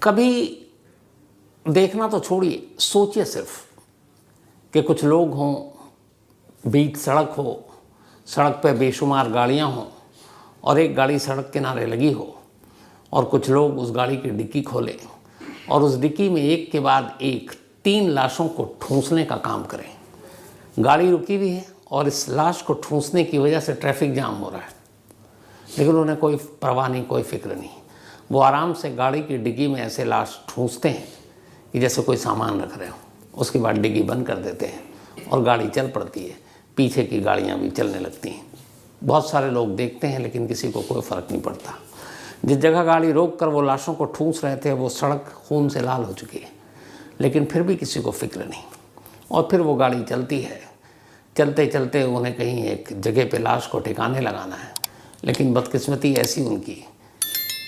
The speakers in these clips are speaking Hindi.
कभी देखना तो छोड़िए, सोचिए सिर्फ कि कुछ लोग हों, बीच सड़क हो, सड़क पर बेशुमार गाड़ियां हों और एक गाड़ी सड़क किनारे लगी हो और कुछ लोग उस गाड़ी की डिक्की खोलें और उस डिक्की में एक के बाद एक 3 लाशों को ठूंसने का काम करें। गाड़ी रुकी हुई है और इस लाश को ठूंसने की वजह से ट्रैफिक जाम हो रहा है, लेकिन उन्हें कोई परवाह नहीं, कोई फिक्र नहीं। वो आराम से गाड़ी की डिग्गी में ऐसे लाश ठूंसते हैं कि जैसे कोई सामान रख रहे हो। उसके बाद डिग्गी बंद कर देते हैं और गाड़ी चल पड़ती है, पीछे की गाड़ियाँ भी चलने लगती हैं। बहुत सारे लोग देखते हैं लेकिन किसी को कोई फ़र्क नहीं पड़ता। जिस जगह गाड़ी रोक कर वो लाशों को ठूंस रहे थे वो सड़क खून से लाल हो चुकी है, लेकिन फिर भी किसी को फिक्र नहीं। और फिर वो गाड़ी चलती है, चलते चलते उन्हें कहीं एक जगह पे लाश को ठिकाने लगाना है, लेकिन बदकिस्मती ऐसी उनकी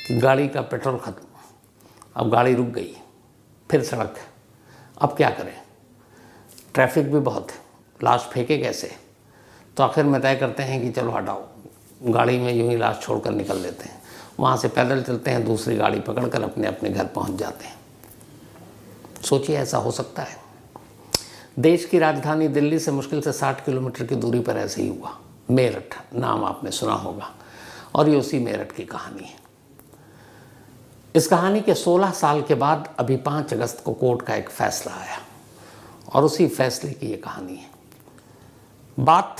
कि गाड़ी का पेट्रोल ख़त्म। अब गाड़ी रुक गई, फिर सड़क है, अब क्या करें? ट्रैफिक भी बहुत है, लाश फेंके कैसे? तो आखिर में तय करते हैं कि चलो हटाओ, गाड़ी में यूं ही लाश छोड़कर निकल लेते हैं। वहाँ से पैदल चलते हैं, दूसरी गाड़ी पकड़कर अपने अपने घर पहुँच जाते हैं। सोचिए ऐसा हो सकता है? देश की राजधानी दिल्ली से मुश्किल से 60 किलोमीटर की दूरी पर ऐसे ही हुआ। मेरठ नाम आपने सुना होगा और ये उसी मेरठ की कहानी है। इस कहानी के 16 साल के बाद अभी 5 अगस्त को कोर्ट का एक फैसला आया और उसी फैसले की ये कहानी है। बात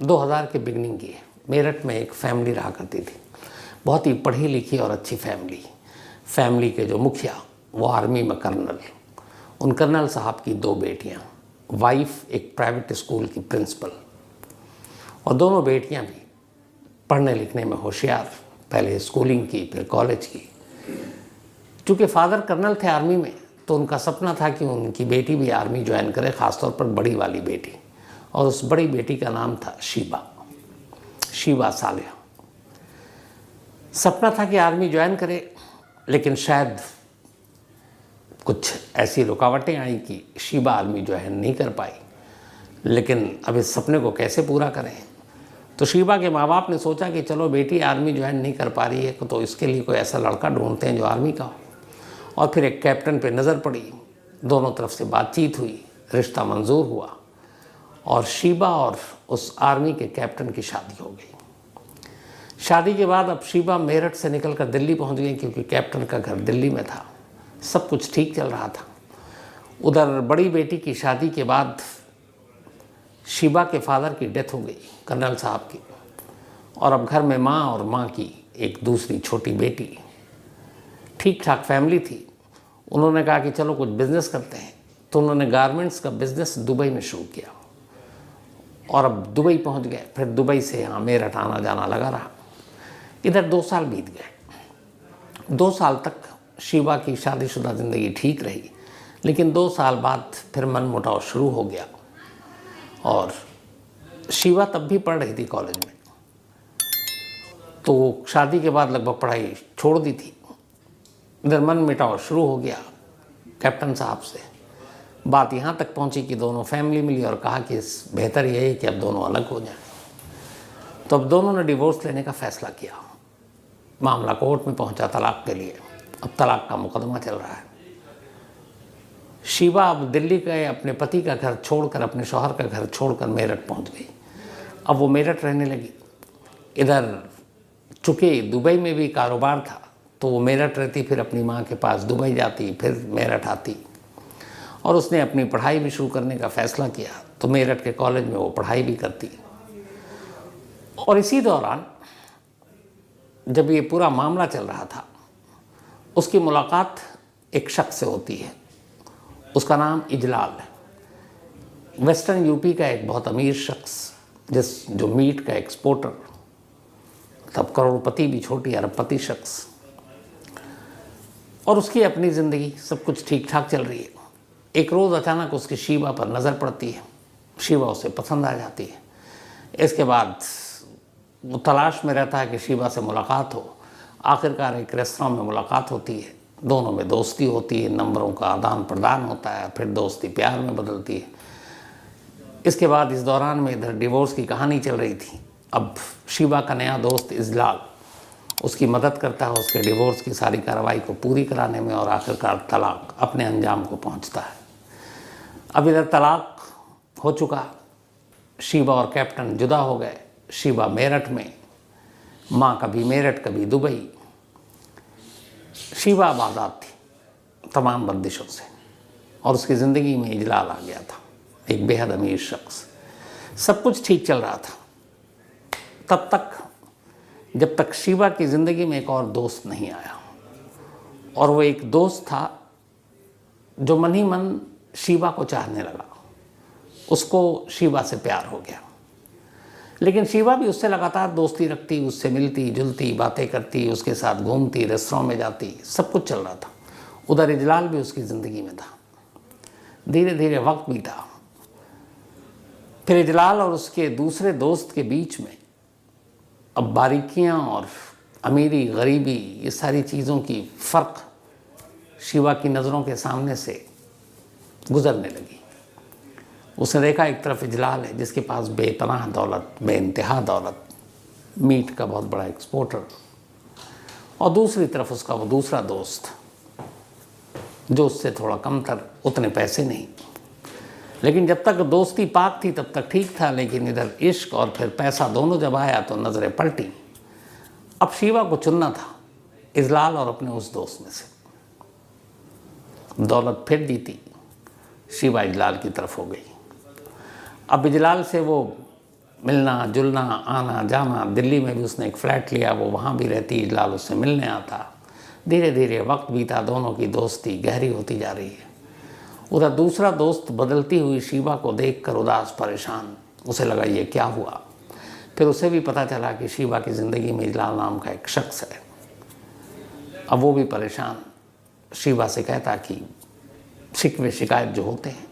2000 के बिगनिंग की है। मेरठ में एक फैमिली रहा करती थी, बहुत ही पढ़ी लिखी और अच्छी फैमिली। फैमिली के जो मुखिया वो आर्मी में कर्नल, उन कर्नल साहब की 2 बेटियां, वाइफ एक प्राइवेट स्कूल की प्रिंसिपल और दोनों बेटियां भी पढ़ने लिखने में होशियार, पहले स्कूलिंग की फिर कॉलेज की। चूँकि फादर कर्नल थे आर्मी में, तो उनका सपना था कि उनकी बेटी भी आर्मी ज्वाइन करे, ख़ासतौर पर बड़ी वाली बेटी। और उस बड़ी बेटी का नाम था शीबा सालेह। सपना था कि आर्मी ज्वाइन करे, लेकिन शायद कुछ ऐसी रुकावटें आई कि शीबा आर्मी ज्वाइन नहीं कर पाई। लेकिन अब इस सपने को कैसे पूरा करें? तो शीबा के माँ बाप ने सोचा कि चलो बेटी आर्मी ज्वाइन नहीं कर पा रही है तो इसके लिए कोई ऐसा लड़का ढूंढते हैं जो आर्मी का हो। और फिर एक कैप्टन पे नज़र पड़ी, दोनों तरफ से बातचीत हुई, रिश्ता मंजूर हुआ और शीबा और उस आर्मी के कैप्टन की शादी हो गई। शादी के बाद अब शीबा मेरठ से निकलकर दिल्ली पहुंच गई, क्योंकि कैप्टन का घर दिल्ली में था। सब कुछ ठीक चल रहा था। उधर बड़ी बेटी की शादी के बाद शीबा के फादर की डेथ हो गई, कर्नल साहब की, और अब घर में माँ और माँ की एक दूसरी छोटी बेटी। ठीक ठाक फैमिली थी। उन्होंने कहा कि चलो कुछ बिज़नेस करते हैं, तो उन्होंने गारमेंट्स का बिज़नेस दुबई में शुरू किया और अब दुबई पहुंच गए। फिर दुबई से यहाँ मेरठ आना जाना लगा रहा। इधर 2 साल बीत गए। 2 साल तक शीबा की शादीशुदा ज़िंदगी ठीक रही, लेकिन 2 साल बाद फिर मनमुटाव शुरू हो गया और शीबा तब भी पढ़ रही थी कॉलेज में। तो शादी के बाद लगभग पढ़ाई छोड़ दी थी। इधर मनमुटाव शुरू हो गया कैप्टन साहब से। बात यहाँ तक पहुँची कि दोनों फैमिली मिली और कहा कि बेहतर यही है कि अब दोनों अलग हो जाएं। तो अब दोनों ने डिवोर्स लेने का फ़ैसला किया। मामला कोर्ट में पहुँचा तलाक के लिए। अब तलाक का मुकदमा चल रहा है। शीबा अब दिल्ली के अपने पति का घर छोड़कर, अपने शौहर का घर छोड़कर मेरठ पहुँच गई। अब वो मेरठ रहने लगी। इधर चूँकि दुबई में भी कारोबार था तो वो मेरठ रहती, फिर अपनी माँ के पास दुबई जाती, फिर मेरठ आती। और उसने अपनी पढ़ाई भी शुरू करने का फ़ैसला किया, तो मेरठ के कॉलेज में वो पढ़ाई भी करती। और इसी दौरान जब ये पूरा मामला चल रहा था, उसकी मुलाकात एक शख्स से होती है। उसका नाम इजलाल है। वेस्टर्न यूपी का एक बहुत अमीर शख्स, जो मीट का एक्सपोर्टर, तब करोड़पति भी छोटी अरबपति शख्स। और उसकी अपनी ज़िंदगी सब कुछ ठीक ठाक चल रही है। एक रोज़ अचानक उसकी शीबा पर नज़र पड़ती है। शीबा उसे पसंद आ जाती है। इसके बाद वो तलाश में रहता है कि शीबा से मुलाकात हो। आखिरकार एक रेस्तरां में मुलाकात होती है, दोनों में दोस्ती होती है, नंबरों का आदान प्रदान होता है, फिर दोस्ती प्यार में बदलती है। इसके बाद इस दौरान में इधर डिवोर्स की कहानी चल रही थी। अब शीबा का नया दोस्त इजलाल उसकी मदद करता है उसके डिवोर्स की सारी कार्रवाई को पूरी कराने में, और आखिरकार तलाक अपने अंजाम को पहुंचता है। अब इधर तलाक हो चुका, शीबा और कैप्टन जुदा हो गए। शीबा मेरठ में, माँ कभी मेरठ कभी दुबई। शीबा अब आज़ाद थी तमाम बंदिशों से, और उसकी ज़िंदगी में इजलाल आ गया था, एक बेहद अमीर शख्स। सब कुछ ठीक चल रहा था तब तक जब तक शीबा की ज़िंदगी में एक और दोस्त नहीं आया, और वो एक दोस्त था जो मन ही मन शीबा को चाहने लगा। उसको शीबा से प्यार हो गया, लेकिन शीबा भी उससे लगातार दोस्ती रखती, उससे मिलती जुलती, बातें करती, उसके साथ घूमती, रेस्तरां में जाती, सब कुछ चल रहा था। उधर इजलाल भी उसकी ज़िंदगी में था। धीरे धीरे वक्त बीता, फिर इजलाल और उसके दूसरे दोस्त के बीच में अब बारीकियां और अमीरी गरीबी, ये सारी चीज़ों की फ़र्क शीबा की नज़रों के सामने से गुजरने लगी। उसने देखा एक तरफ इजलाल है जिसके पास बेपनाह दौलत, बेइंतहा दौलत, मीट का बहुत बड़ा एक्सपोर्टर, और दूसरी तरफ उसका वो दूसरा दोस्त जो उससे थोड़ा कमतर, उतने पैसे नहीं। लेकिन जब तक दोस्ती पाक थी तब तक ठीक था, लेकिन इधर इश्क और फिर पैसा दोनों जब आया तो नज़रें पलटी। अब शीबा को चुनना था इजलाल और अपने उस दोस्त में से। दौलत फिर जीती, शीबा इजलाल की तरफ हो गई। अब इजलाल से वो मिलना जुलना, आना जाना, दिल्ली में भी उसने एक फ़्लैट लिया, वो वहाँ भी रहती, इजलाल उससे मिलने आता। धीरे धीरे वक्त बीता, दोनों की दोस्ती गहरी होती जा रही है। उधर दूसरा दोस्त बदलती हुई शीबा को देखकर उदास परेशान, उसे लगा ये क्या हुआ। फिर उसे भी पता चला कि शीबा की ज़िंदगी में इजलाल नाम का एक शख्स है। अब वो भी परेशान शीबा से कहता कि शिकवे शिकायत जो होते हैं,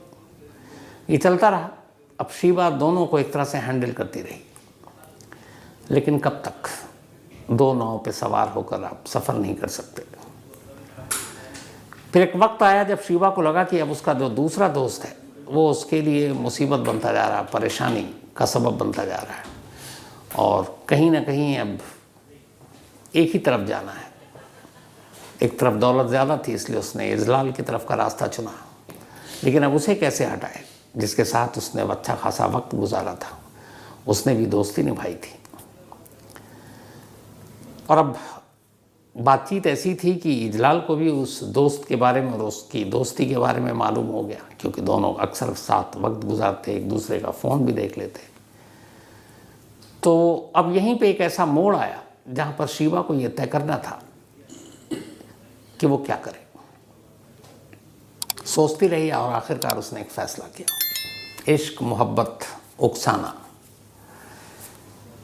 ये चलता रहा। अब शीबा दोनों को एक तरह से हैंडल करती रही, लेकिन कब तक दो नाव पे सवार होकर आप सफ़र नहीं कर सकते। फिर एक वक्त आया जब शीबा को लगा कि अब उसका जो दूसरा दोस्त है वो उसके लिए मुसीबत बनता जा रहा है, परेशानी का सबब बनता जा रहा है, और कहीं ना कहीं अब एक ही तरफ जाना है। एक तरफ दौलत ज़्यादा थी, इसलिए उसने इजलाल की तरफ का रास्ता चुना। लेकिन अब उसे कैसे हटाए जिसके साथ उसने अच्छा खासा वक्त गुजारा था, उसने भी दोस्ती निभाई थी। और अब बातचीत ऐसी थी कि इजलाल को भी उस दोस्त के बारे में और उसकी दोस्ती के बारे में मालूम हो गया, क्योंकि दोनों अक्सर साथ वक्त गुजारते, एक दूसरे का फ़ोन भी देख लेते। तो अब यहीं पे एक ऐसा मोड़ आया जहाँ पर शीबा को ये तय करना था कि वो क्या करे। सोचती रही और आखिरकार उसने एक फ़ैसला किया। इश्क, मोहब्बत, उकसाना,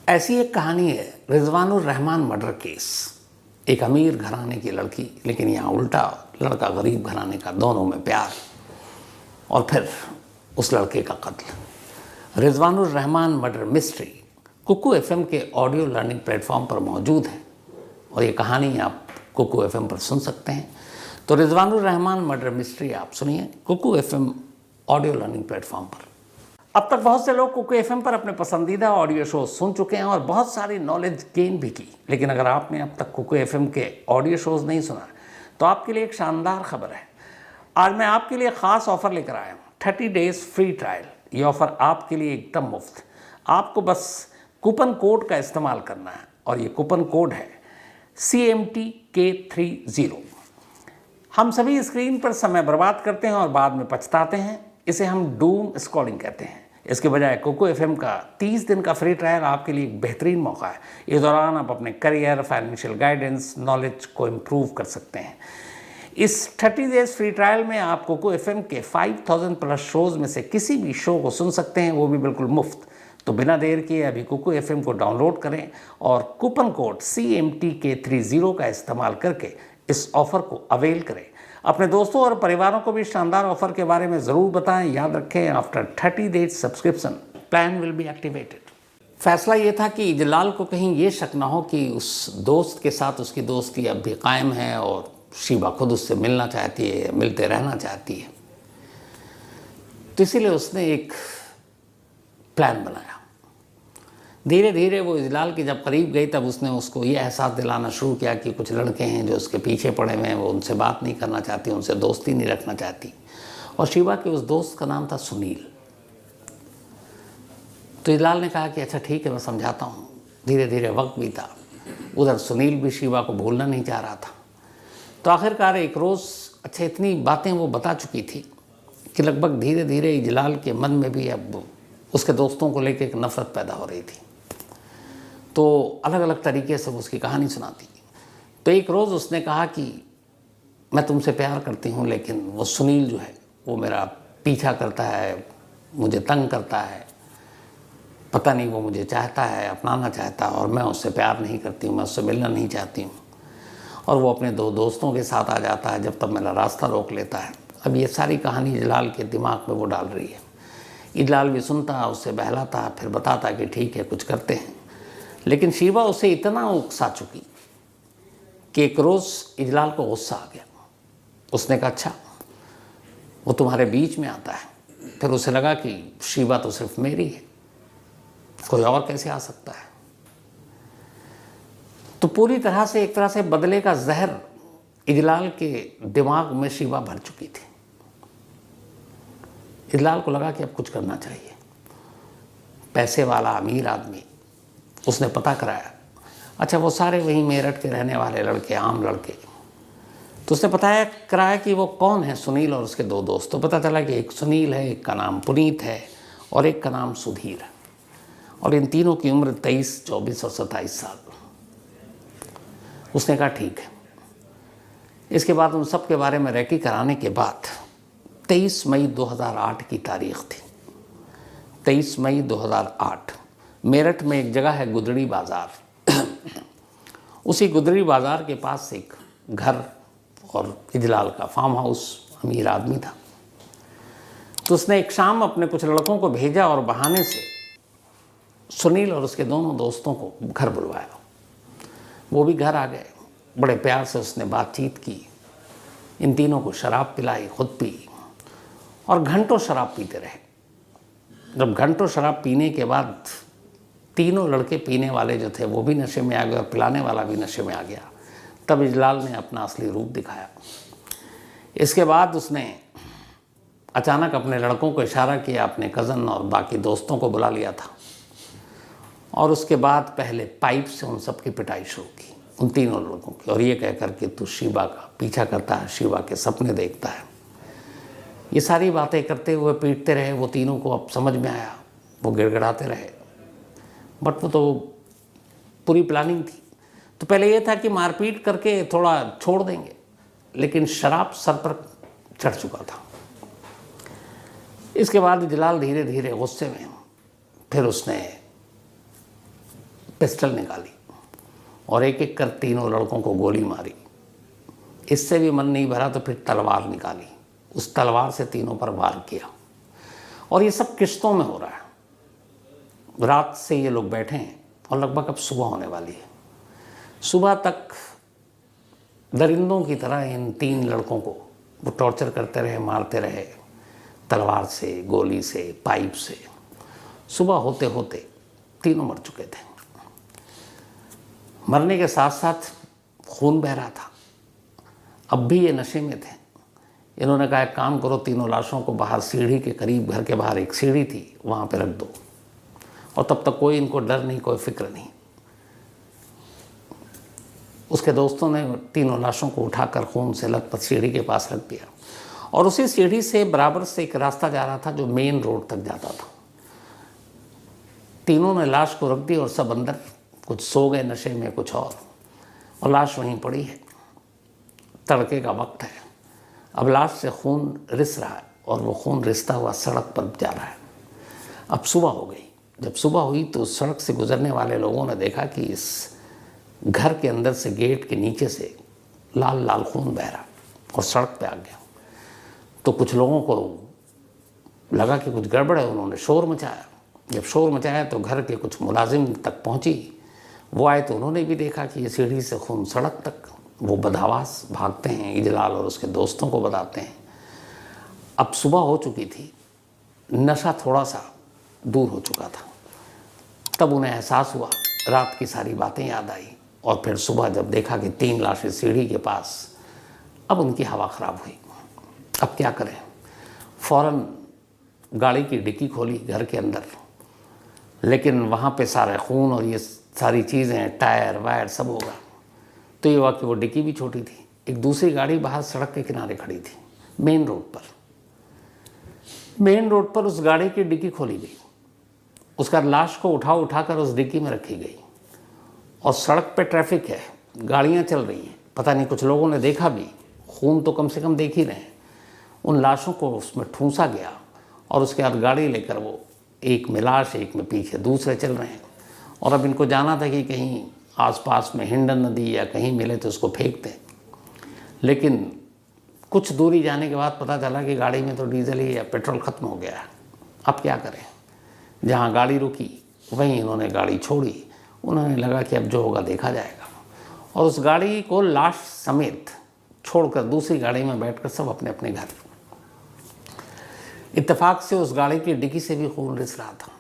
ऐसी एक कहानी है रिजवानुर रहमान मर्डर केस। एक अमीर घराने की लड़की, लेकिन यहाँ उल्टा, लड़का गरीब घराने का, दोनों में प्यार, और फिर उस लड़के का कत्ल। Rizwanur Rahman murder mystery Kuku FM के ऑडियो लर्निंग प्लेटफॉर्म पर मौजूद है, और ये कहानी आप कुकू एफएम पर सुन सकते हैं। तो रिजवानुर रहमान मर्डर मिस्ट्री आप सुनिए Kuku FM audio learning platform पर। अब तक बहुत से लोग कुकू एफएम पर अपने पसंदीदा ऑडियो शो सुन चुके हैं और बहुत सारी नॉलेज गेन भी की, लेकिन अगर आपने अब तक कुकू एफएम के ऑडियो शोज़ नहीं सुना तो आपके लिए एक शानदार खबर है। आज मैं आपके लिए ख़ास ऑफ़र लेकर आया हूँ, 30 डेज़ फ्री ट्रायल। ये ऑफ़र आपके लिए एकदम मुफ्त। आपको बस कूपन कोड का इस्तेमाल करना है, और ये कूपन कोड है CMTK30। हम सभी स्क्रीन पर समय बर्बाद करते हैं और बाद में पछताते हैं, इसे हम डूम स्क्रॉलिंग कहते हैं। इसके बजाय कुकू एफएम का 30 दिन का फ्री ट्रायल आपके लिए एक बेहतरीन मौका है। इस दौरान आप अपने करियर, फाइनेंशियल गाइडेंस, नॉलेज को इम्प्रूव कर सकते हैं। इस 30 डेज फ्री ट्रायल में आप कुकू एफएम के 5000 प्लस शोज़ में से किसी भी शो को सुन सकते हैं, वो भी बिल्कुल मुफ्त। तो बिना देर किए अभी कुकू एफएम को डाउनलोड करें और कूपन कोड CMTK30 का इस्तेमाल करके इस ऑफ़र को अवेल करें। अपने दोस्तों और परिवारों को भी शानदार ऑफर के बारे में ज़रूर बताएं। याद रखें, after 30 days subscription plan will be activated. फैसला ये था कि इजलाल को कहीं ये शक ना हो कि उस दोस्त के साथ उसकी दोस्ती अब भी कायम है और शीबा खुद उससे मिलना चाहती है, मिलते रहना चाहती है। तो इसीलिए उसने एक प्लान बनाया धीरे धीरे वो इजलाल के जब करीब गई तब उसने उसको ये एहसास दिलाना शुरू किया कि कुछ लड़के हैं जो उसके पीछे पड़े हुए हैं, वो उनसे बात नहीं करना चाहती, उनसे दोस्ती नहीं रखना चाहती। और शिवा के उस दोस्त का नाम था सुनील। तो इजलाल ने कहा कि अच्छा ठीक है, मैं समझाता हूँ। धीरे धीरे वक्त बीता, उधर सुनील भी शिवा को भूलना नहीं चाह रहा था। तो आखिरकार एक रोज़, अच्छा इतनी बातें वो बता चुकी थी कि लगभग धीरे धीरे इजलाल के मन में भी अब उसके दोस्तों को लेकर एक नफ़रत पैदा हो रही थी। तो अलग अलग तरीके से वो उसकी कहानी सुनाती। तो एक रोज़ उसने कहा कि मैं तुमसे प्यार करती हूँ, लेकिन वो सुनील जो है वो मेरा पीछा करता है, मुझे तंग करता है, पता नहीं वो मुझे चाहता है, अपनाना चाहता है, और मैं उससे प्यार नहीं करती हूँ, मैं उससे मिलना नहीं चाहती हूँ। और वो अपने दो दोस्तों के साथ आ जाता है, जब तक मेरा रास्ता रोक लेता है। अब ये सारी कहानी इजलाल के दिमाग में वो डाल रही है। इजलाल भी सुनता, उससे बहलाता, फिर बताता कि ठीक है कुछ करते हैं। लेकिन शिवा उसे इतना उकसा चुकी कि एक रोज़ इजलाल को गुस्सा आ गया। उसने कहा अच्छा वो तुम्हारे बीच में आता है। फिर उसे लगा कि शिवा तो सिर्फ मेरी है, कोई और कैसे आ सकता है। तो पूरी तरह से एक तरह से बदले का जहर इजलाल के दिमाग में शिवा भर चुकी थी। इजलाल को लगा कि अब कुछ करना चाहिए। पैसे वाला अमीर आदमी, उसने पता कराया। अच्छा वो सारे वहीं मेरठ के रहने वाले लड़के, आम लड़के। तो उसने बताया कराया कि वो कौन है, सुनील और उसके दो दोस्त। तो पता चला कि एक सुनील है, एक का नाम पुनीत है और एक का नाम सुधीर है। और इन तीनों की उम्र 23, 24 और 27 साल। उसने कहा ठीक है। इसके बाद उन सब के बारे में रेकी कराने के बाद 23 मई 2008 की तारीख थी। 23 मई 2008 मेरठ में एक जगह है गुदड़ी बाज़ार। उसी गुदड़ी बाज़ार के पास एक घर और इजलाल का फार्म हाउस, अमीर आदमी था। तो उसने एक शाम अपने कुछ लड़कों को भेजा और बहाने से सुनील और उसके दोनों दोस्तों को घर बुलवाया। वो भी घर आ गए। बड़े प्यार से उसने बातचीत की, इन तीनों को शराब पिलाई, खुद पी और घंटों शराब पीते रहे। जब घंटों शराब पीने के बाद तीनों लड़के पीने वाले जो थे वो भी नशे में आ गए और पिलाने वाला भी नशे में आ गया, तब इजलाल ने अपना असली रूप दिखाया। इसके बाद उसने अचानक अपने लड़कों को इशारा किया, अपने कज़न और बाकी दोस्तों को बुला लिया था। और उसके बाद पहले पाइप से उन सब की पिटाई शुरू की, उन तीनों लड़कों की। और ये कहकर कि तू शिवा का पीछा करता है, शिवा के सपने देखता है। ये सारी बातें करते हुए पीटते रहे। वो तीनों को अब समझ में आया, वो गिड़गिड़ाते रहे। बट वो तो पूरी प्लानिंग थी। तो पहले ये था कि मारपीट करके थोड़ा छोड़ देंगे, लेकिन शराब सर पर चढ़ चुका था। इसके बाद इजलाल धीरे धीरे गुस्से में फिर उसने पिस्टल निकाली और एक एक कर तीनों लड़कों को गोली मारी। इससे भी मन नहीं भरा तो फिर तलवार निकाली, उस तलवार से तीनों पर वार किया। और ये सब किश्तों में हो रहा है। रात से ये लोग बैठे हैं और लगभग अब सुबह होने वाली है। सुबह तक दरिंदों की तरह इन तीन लड़कों को वो टॉर्चर करते रहे, मारते रहे, तलवार से, गोली से, पाइप से। सुबह होते होते तीनों मर चुके थे। मरने के साथ साथ खून बह रहा था। अब भी ये नशे में थे। इन्होंने कहा एक काम करो, तीनों लाशों को बाहर सीढ़ी के करीब, घर के बाहर एक सीढ़ी थी, वहाँ पे रख दो। और तब तक कोई इनको डर नहीं, कोई फिक्र नहीं। उसके दोस्तों ने तीनों लाशों को उठाकर खून से लथपथ सीढ़ी के पास रख दिया। और उसी सीढ़ी से बराबर से एक रास्ता जा रहा था जो मेन रोड तक जाता था। तीनों ने लाश को रख दी और सब अंदर, कुछ सो गए नशे में, कुछ और लाश वहीं पड़ी है। तड़के का वक्त है। अब लाश से खून रिस रहा है और वो खून रिसता हुआ सड़क पर जा रहा है। अब सुबह हो गई। जब सुबह हुई तो सड़क से गुजरने वाले लोगों ने देखा कि इस घर के अंदर से, गेट के नीचे से लाल लाल खून बह रहा और सड़क पे आ गया। तो कुछ लोगों को लगा कि कुछ गड़बड़ है, उन्होंने शोर मचाया। जब शोर मचाया तो घर के कुछ मुलाजिम तक पहुंची। वो आए तो उन्होंने भी देखा कि ये सीढ़ी से खून सड़क तक। वो बदहवास भागते हैं, इजलाल और उसके दोस्तों को बताते हैं। अब सुबह हो चुकी थी, नशा थोड़ा सा दूर हो चुका था। तब उन्हें एहसास हुआ, रात की सारी बातें याद आई, और फिर सुबह जब देखा कि 3 लाशें सीढ़ी के पास, अब उनकी हवा ख़राब हुई। अब क्या करें? फ़ौरन गाड़ी की डिक्की खोली घर के अंदर, लेकिन वहाँ पे सारे खून और ये सारी चीज़ें, टायर वायर सब होगा। तो ये हुआ कि वो डिक्की भी छोटी थी। एक दूसरी गाड़ी बाहर सड़क के किनारे खड़ी थी, मेन रोड पर। मेन रोड पर उस गाड़ी की डिक्की खोली गई, उसका लाश को उठाकर उस डिक्की में रखी गई, और सड़क पे ट्रैफिक है, गाड़ियाँ चल रही हैं, पता नहीं कुछ लोगों ने देखा भी, खून तो कम से कम देख ही रहे हैं। उन लाशों को उसमें ठूंसा गया, और उसके बाद गाड़ी लेकर वो एक में लाश, एक में पीछे दूसरे चल रहे हैं। और अब इनको जाना था कि कहीं आसपास में हिंडन नदी या कहीं मिले तो उसको फेंक दें, लेकिन कुछ दूरी जाने के बाद पता चला कि गाड़ी में तो डीजल ही या पेट्रोल ख़त्म हो गया है। अब क्या करें? जहाँ गाड़ी रुकी वहीं इन्होंने गाड़ी छोड़ी। उन्होंने लगा कि अब जो होगा देखा जाएगा, और उस गाड़ी को लाश समेत छोड़कर दूसरी गाड़ी में बैठकर सब अपने अपने घर। इत्तेफाक से उस गाड़ी की डिक्की से भी खून रिस रहा था।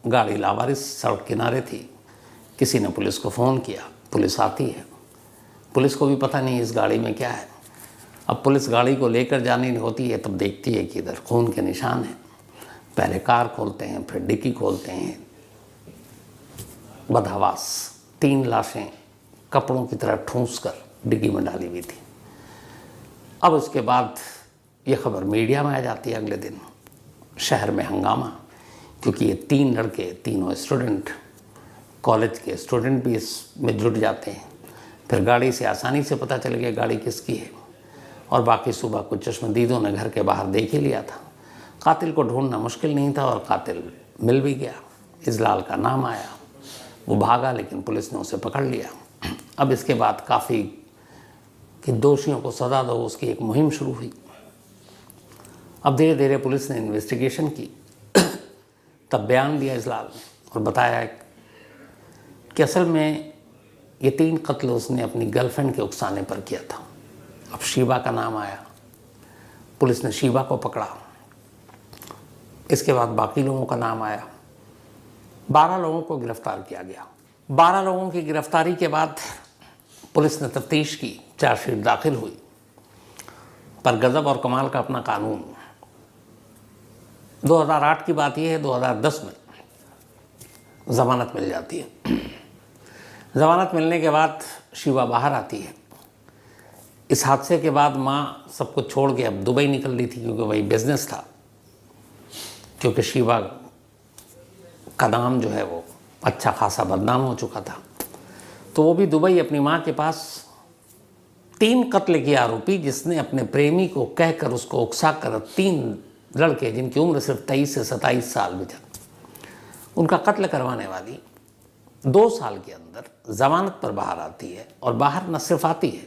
गाड़ी लावारिस सड़क किनारे थी। किसी ने पुलिस को फ़ोन किया, पुलिस आती है। पुलिस को भी पता नहीं इस गाड़ी में क्या है। अब पुलिस गाड़ी को लेकर जानी होती है, तब देखती है कि इधर खून के निशान हैं। पहले कार खोलते हैं, फिर डिक्की खोलते हैं। बदहवास 3 लाशें कपड़ों की तरह ठूंस कर डिक्की में डाली हुई थी। अब उसके बाद ये खबर मीडिया में आ जाती है। अगले दिन शहर में हंगामा, क्योंकि ये 3 लड़के, तीनों स्टूडेंट, कॉलेज के स्टूडेंट भी इसमें जुट जाते हैं। फिर गाड़ी से आसानी से पता चल गया गाड़ी किसकी है, और बाकी सुबह कुछ चश्मदीदों ने घर के बाहर देख ही लिया था। कातिल को ढूंढना मुश्किल नहीं था, और कातिल मिल भी गया। इजलाल का नाम आया, वो भागा, लेकिन पुलिस ने उसे पकड़ लिया। अब इसके बाद काफ़ी कि दोषियों को सज़ा दो, उसकी एक मुहिम शुरू हुई। अब धीरे धीरे पुलिस ने इन्वेस्टिगेशन की। तब बयान दिया इजलाल ने, और बताया कि असल में ये 3 कत्ल उसने अपनी गर्लफ्रेंड के उकसाने पर किया था। अब शीबा का नाम आया, पुलिस ने शीबा को पकड़ा। इसके बाद बाकी लोगों का नाम आया। 12 लोगों को गिरफ्तार किया गया। 12 लोगों की गिरफ्तारी के बाद पुलिस ने तफ्तीश की, चार्जशीट दाखिल हुई। पर गजब और कमाल का अपना कानून। 2008 की बात यह है, 2010 में ज़मानत मिल जाती है। ज़मानत मिलने के बाद शीबा बाहर आती है। इस हादसे के बाद माँ सब कुछ छोड़ के अब दुबई निकल रही थी, क्योंकि वही बिजनेस था। क्योंकि शीबा का नाम जो है वो अच्छा खासा बदनाम हो चुका था, तो वो भी दुबई अपनी माँ के पास 3 कत्ल की आरोपी, जिसने अपने प्रेमी को कहकर उसको उकसा कर 3 लड़के जिनकी उम्र सिर्फ 23 से 27 साल में था, उनका कत्ल करवाने वाली 2 साल के अंदर ज़मानत पर बाहर आती है। और बाहर न सिर्फ आती है,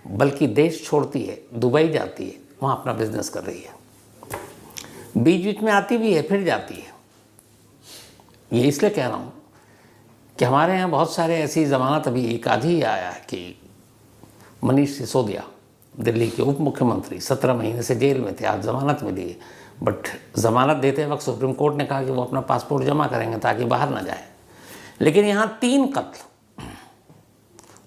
बल्कि देश छोड़ती है, दुबई जाती है, वहाँ अपना बिजनेस कर रही है। बीच बीच में आती भी है, फिर जाती है। ये इसलिए कह रहा हूँ कि हमारे यहाँ बहुत सारे ऐसी ज़मानत, अभी एक आध ही आया है कि मनीष सिसोदिया, दिल्ली के उप मुख्यमंत्री, 17 महीने से जेल में थे, आज ज़मानत मिली है। बट ज़मानत देते वक्त सुप्रीम कोर्ट ने कहा कि वो अपना पासपोर्ट जमा करेंगे ताकि बाहर ना जाए। लेकिन यहाँ 3 कत्ल,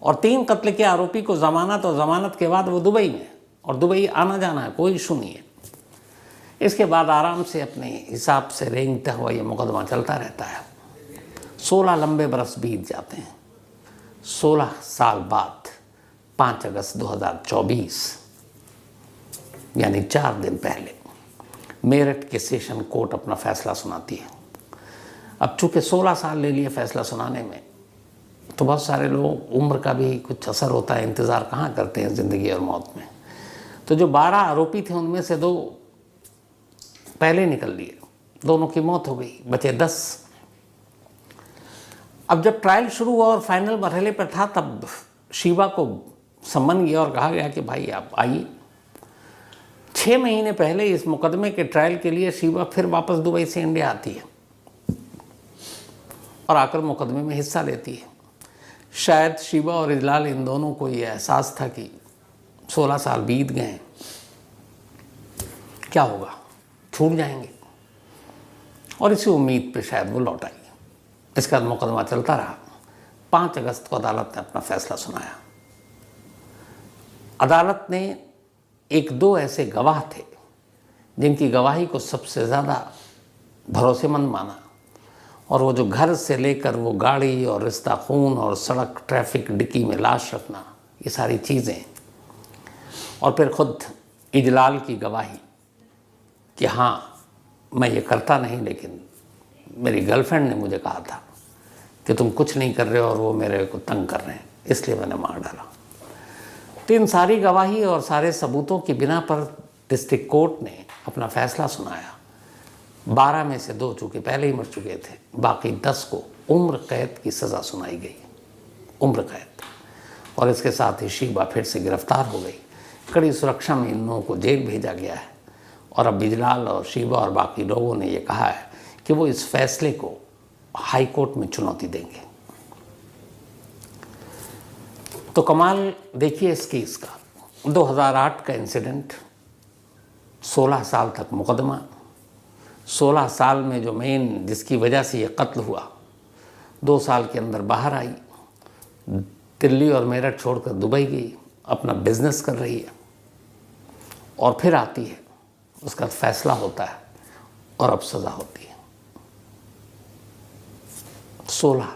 और 3 कत्ल के आरोपी को ज़मानत, और ज़मानत के बाद वो दुबई में, और दुबई आना जाना है, कोई इशू नहीं है। इसके बाद आराम से अपने हिसाब से रेंगता हुआ ये मुकदमा चलता रहता है। 16 लंबे बरस बीत जाते हैं। 16 साल बाद 5 अगस्त 2024, यानी 4 दिन पहले, मेरठ के सेशन कोर्ट अपना फैसला सुनाती है। अब चूँकि 16 साल ले लिए फैसला सुनाने में, तो बहुत सारे लोग, उम्र का भी कुछ असर होता है, इंतज़ार कहाँ करते हैं ज़िंदगी और मौत में। तो जो 12 आरोपी थे, उनमें से 2 पहले निकल लिए, दोनों की मौत हो गई, बचे 10। अब जब ट्रायल शुरू हुआ और फाइनल मरहले पर था, तब शीबा को सम्मन किया और कहा गया कि भाई आप आइए। 6 महीने पहले इस मुकदमे के ट्रायल के लिए शीबा फिर वापस दुबई से इंडिया आती है, और आकर मुकदमे में हिस्सा लेती है। शायद शीबा और इजलाल, इन दोनों को ये एहसास था कि 16 साल बीत गए, क्या होगा, छूट जाएंगे, और इसी उम्मीद पे शायद वो लौट आई। इसका मुकदमा चलता रहा। 5 अगस्त को अदालत ने अपना फैसला सुनाया। अदालत ने 1-2 ऐसे गवाह थे जिनकी गवाही को सबसे ज़्यादा भरोसेमंद माना, और वो जो घर से लेकर वो गाड़ी और रिश्ता खून और सड़क ट्रैफिक डिक्की में लाश रखना, ये सारी चीज़ें, और फिर खुद इजलाल की गवाही कि हाँ मैं ये करता नहीं, लेकिन मेरी गर्लफ्रेंड ने मुझे कहा था कि तुम कुछ नहीं कर रहे हो और वो मेरे को तंग कर रहे हैं, इसलिए मैंने मार डाला। तो इन सारी गवाही और सारे सबूतों की बिना पर डिस्ट्रिक्ट कोर्ट ने अपना फैसला सुनाया। 12 में से 2 चूँकि पहले ही मर चुके थे, बाकी 10 को उम्र कैद की सज़ा सुनाई गई, उम्र कैद। और इसके साथ ही शीबा फिर से गिरफ्तार हो गई। कड़ी सुरक्षा में इन लोगों को जेल भेजा गया है, और अब बिजलाल और शीबा और बाकी लोगों ने ये कहा है कि वो इस फैसले को हाई कोर्ट में चुनौती देंगे। तो कमाल देखिए इस केस का, 2008 का इंसिडेंट, 16 साल तक मुकदमा, 16 साल में जो मेन जिसकी वजह से ये कत्ल हुआ 2 साल के अंदर बाहर आई, दिल्ली और मेरठ छोड़कर दुबई गई, अपना बिजनेस कर रही है, और फिर आती है, उसका फैसला होता है और अब सज़ा होती है 16